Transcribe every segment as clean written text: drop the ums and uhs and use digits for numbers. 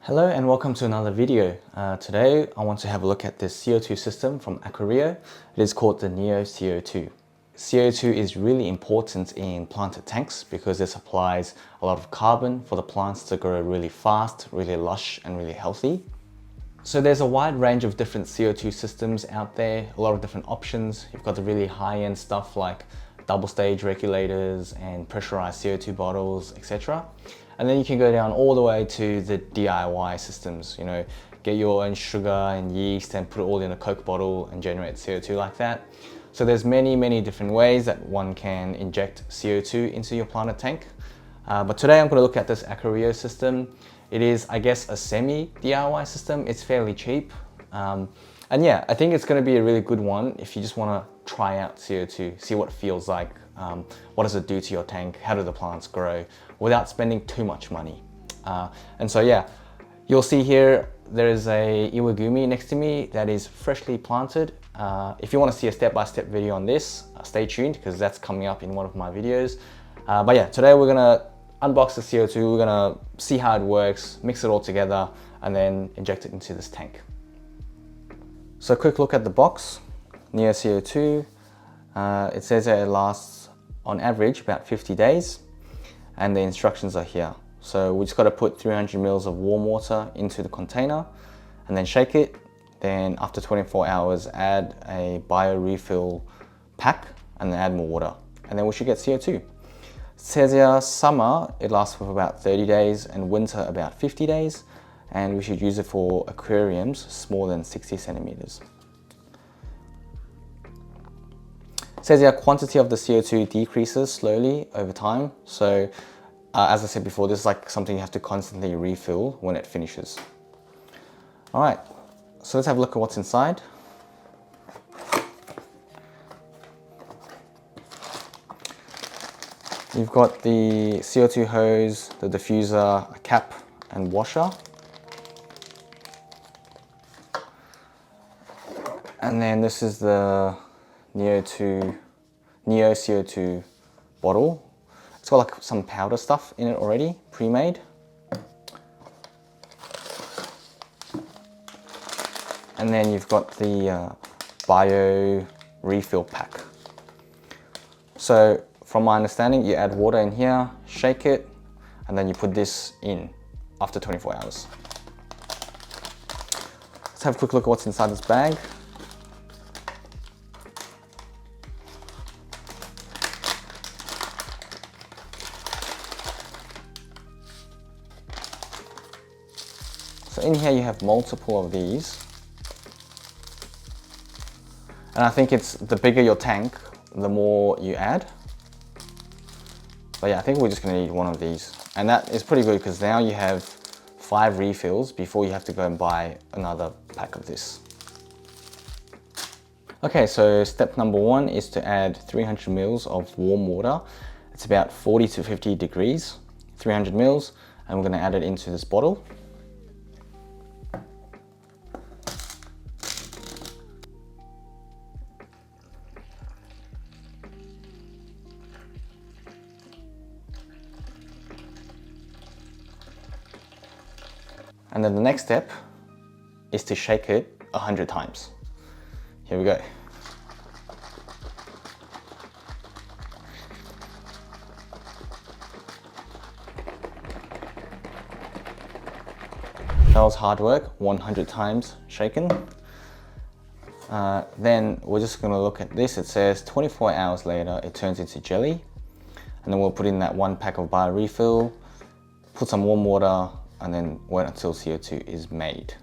Hello and welcome to another video. Today I want to have a look at this CO2 system from Aquario. It is called the Neo CO2. CO2 is really important in planted tanks because it supplies a lot of carbon for the plants to grow really fast, really lush and really healthy. So there's a wide range of different CO2 systems out there, a lot of different options. You've got the really high-end stuff like double stage regulators and pressurized CO2 bottles, etc. And then you can go down all the way to the DIY systems, get your own sugar and yeast and put it all in a Coke bottle and generate CO2 like that. So there's many different ways that one can inject CO2 into your planted tank. But today I'm going to look at this Aquario system. It is, I guess, a semi-DIY system. It's fairly cheap. And yeah, I think it's going to be a really good one if you just want to try out CO2, see what it feels like, what does it do to your tank, how do the plants grow, without spending too much money. And so yeah, you'll see here there is a iwagumi next to me that is freshly planted. If you want to see a step-by-step video on this, stay tuned because that's coming up in one of my videos. But yeah, today we're gonna unbox the CO2, we're gonna see how it works, mix it all together, and then inject it into this tank. So a quick look at the box. Neo CO2, it says that it lasts on average about 50 days and the instructions are here. So we just got to put 300 mils of warm water into the container and then shake it. Then after 24 hours, add a bio refill pack and then add more water. And then we should get CO2. It says here summer, it lasts for about 30 days and winter about 50 days. And we should use it for aquariums smaller than 60 centimeters. It says here quantity of the CO2 decreases slowly over time. So as I said before, this is like something you have to constantly refill when it finishes. All right, so let's have a look at what's inside. You've got the CO2 hose, the diffuser, a cap and washer. And then this is the Neo CO2 bottle. It's got like some powder stuff in it already, pre-made. And then you've got the bio refill pack. So from my understanding, you add water in here, shake it, and then you put this in after 24 hours. Let's have a quick look at what's inside this bag. So in here you have multiple of these. And I think it's the bigger your tank, the more you add. But yeah, I think we're just gonna need one of these. And that is pretty good because now you have 5 refills before you have to go and buy another pack of this. Okay, so step number 1 is to add 300 mils of warm water. It's about 40 to 50 degrees, 300 mils, and we're gonna add it into this bottle. And then the next step is to shake it 100 times. Here we go. That was hard work, 100 times shaken. Then we're just gonna look at this. It says 24 hours later, it turns into jelly. And then we'll put in that 1 pack of bio refill, put some warm water, and then wait until CO2 is made.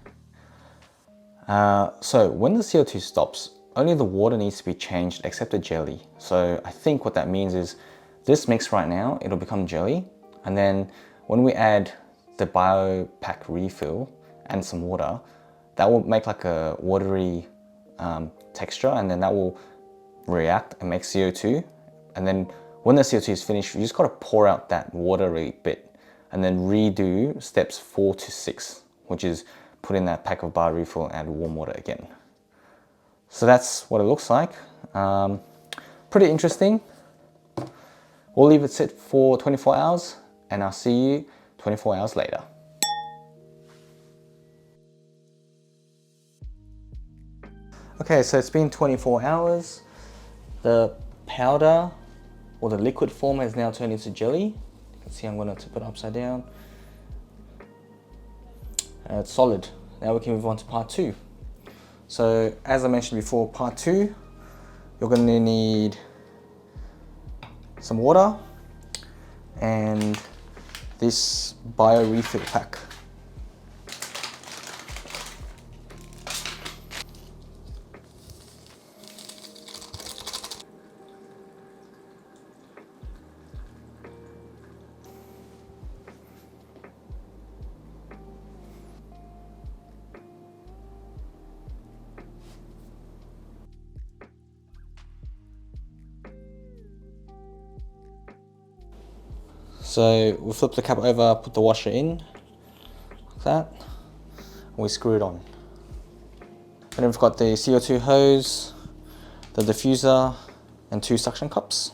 So when the CO2 stops, only the water needs to be changed except the jelly. So I think what that means is this mix right now, it'll become jelly. And then when we add the bio pack refill and some water, that will make like a watery texture, and then that will react and make CO2. And then when the CO2 is finished, you just gotta pour out that watery bit and then redo steps 4 to 6, which is put in that pack of bio refill and add warm water again. So that's what it looks like. Pretty interesting. We'll leave it sit for 24 hours and I'll see you 24 hours later. Okay, so it's been 24 hours. The powder or the liquid form has now turned into jelly. You can see I'm going to tip it upside down. It's solid. Now we can move on to part 2. So as I mentioned before, part 2, you're going to need some water and this bio refill pack. So we flip the cap over, put the washer in, like that, and we screw it on. And then we've got the CO2 hose, the diffuser, and 2 suction cups.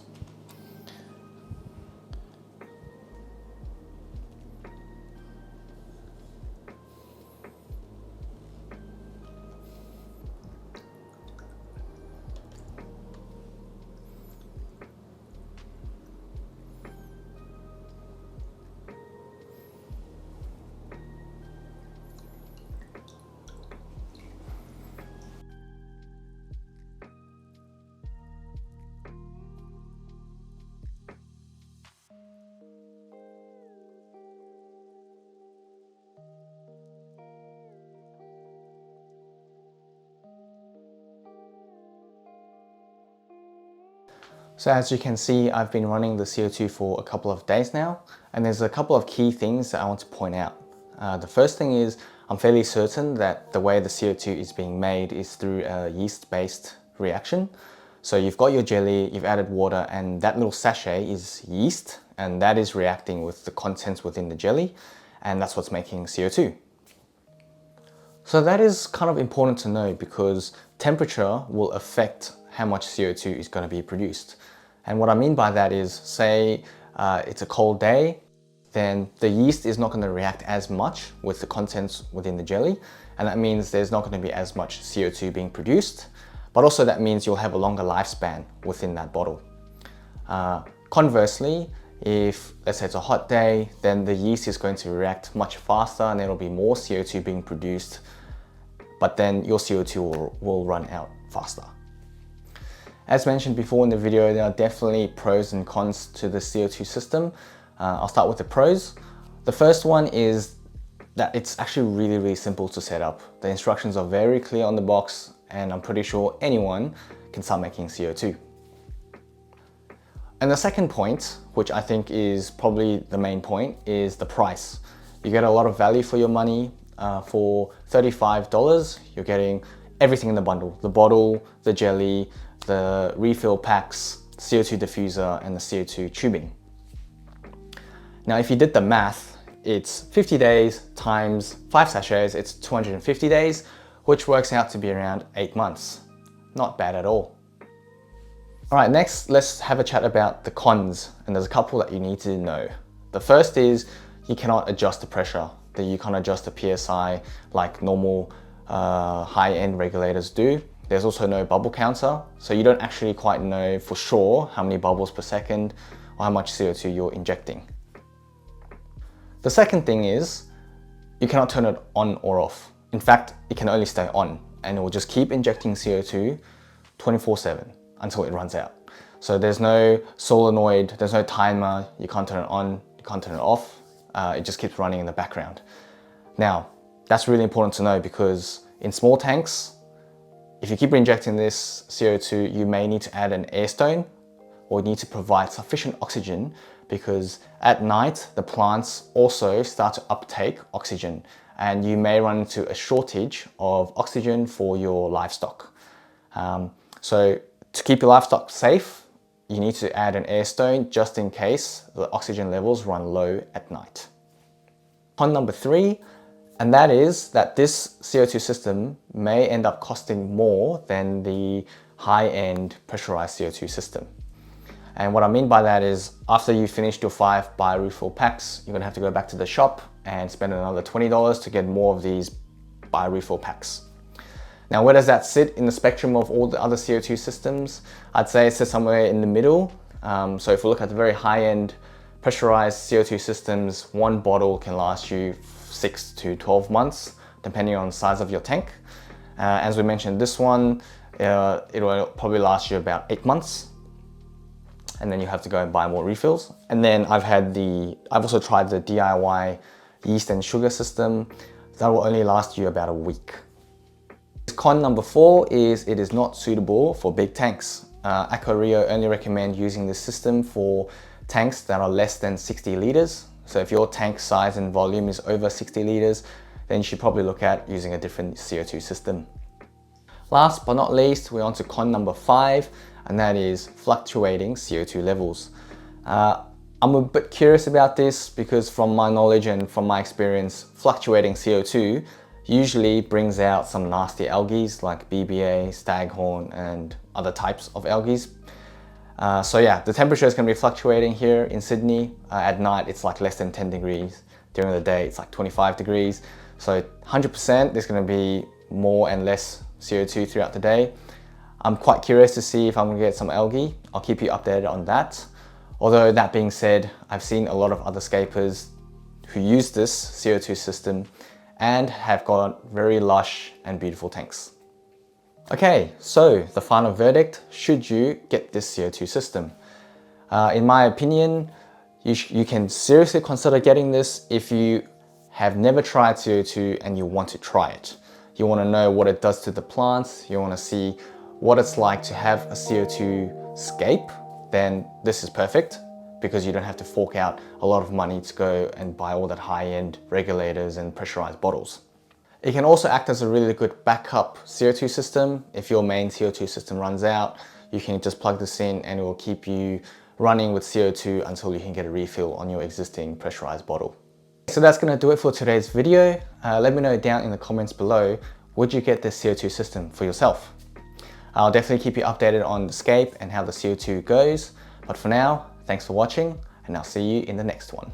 So as you can see, I've been running the CO2 for a couple of days now, and there's a couple of key things that I want to point out. The first thing is, I'm fairly certain that the way the CO2 is being made is through a yeast-based reaction. So you've got your jelly, you've added water, and that little sachet is yeast, and that is reacting with the contents within the jelly, and that's what's making CO2. So that is kind of important to know because temperature will affect how much CO2 is going to be produced. And what I mean by that is, say it's a cold day, then the yeast is not going to react as much with the contents within the jelly, and that means there's not going to be as much CO2 being produced, but also that means you'll have a longer lifespan within that bottle. Conversely, if let's say it's a hot day, then the yeast is going to react much faster and there will be more CO2 being produced, but then your CO2 will run out faster. As mentioned before in the video, there are definitely pros and cons to the CO2 system. I'll start with the pros. The first one is that it's actually really simple to set up. The instructions are very clear on the box, and I'm pretty sure anyone can start making CO2. And the second point, which I think is probably the main point, is the price. You get a lot of value for your money. For $35, you're getting everything in the bundle. The bottle, the jelly, the refill packs, CO2 diffuser, and the CO2 tubing. Now, if you did the math, it's 50 days times 5 sachets, it's 250 days, which works out to be around 8 months. Not bad at all. All right, next, let's have a chat about the cons, and there's a couple that you need to know. The first is you cannot adjust the pressure. That you can't adjust the PSI like normal high-end regulators do. There's also no bubble counter, so you don't actually quite know for sure how many bubbles per second or how much CO2 you're injecting. The second thing is you cannot turn it on or off. In fact, it can only stay on, and it will just keep injecting CO2 24/7 until it runs out. So there's no solenoid, there's no timer, you can't turn it on, you can't turn it off. It just keeps running in the background. Now, that's really important to know because in small tanks, if you keep injecting this CO2, you may need to add an air stone or need to provide sufficient oxygen because at night, the plants also start to uptake oxygen and you may run into a shortage of oxygen for your livestock. So to keep your livestock safe, you need to add an air stone just in case the oxygen levels run low at night. Con number 3, and that is that this CO2 system may end up costing more than the high-end pressurized CO2 system. And what I mean by that is after you finished your 5 biorefill packs, you're gonna have to go back to the shop and spend another $20 to get more of these biorefill packs. Now, where does that sit in the spectrum of all the other CO2 systems? I'd say it sits somewhere in the middle. So if we look at the very high-end pressurized CO2 systems, one bottle can last you 6 to 12 months, depending on the size of your tank. As we mentioned, this one, it will probably last you about 8 months. And then you have to go and buy more refills. And then I've also tried the DIY yeast and sugar system. That will only last you about a week. Con number 4 is it is not suitable for big tanks. Aquario only recommend using this system for tanks that are less than 60 liters. So if your tank size and volume is over 60 liters, then you should probably look at using a different CO2 system. Last but not least, we're on to con number 5, and that is fluctuating CO2 levels. I'm a bit curious about this because from my knowledge and from my experience, fluctuating CO2 usually brings out some nasty algae like BBA, staghorn, and other types of algae. So yeah, the temperature is going to be fluctuating here in Sydney. At night, it's like less than 10 degrees. During the day, it's like 25 degrees. So 100% there's going to be more and less CO2 throughout the day. I'm quite curious to see if I'm going to get some algae. I'll keep you updated on that. Although that being said, I've seen a lot of other scapers who use this CO2 system and have got very lush and beautiful tanks. Okay, so the final verdict, should you get this CO2 system? In my opinion, you can seriously consider getting this if you have never tried CO2 and you want to try it. You want to know what it does to the plants, you want to see what it's like to have a CO2 scape, then this is perfect because you don't have to fork out a lot of money to go and buy all that high-end regulators and pressurized bottles. It can also act as a really good backup CO2 system. If your main CO2 system runs out, you can just plug this in and it will keep you running with CO2 until you can get a refill on your existing pressurized bottle. So that's going to do it for today's video. Let me know down in the comments below, would you get this CO2 system for yourself? I'll definitely keep you updated on the scape and how the CO2 goes. But for now, thanks for watching and I'll see you in the next one.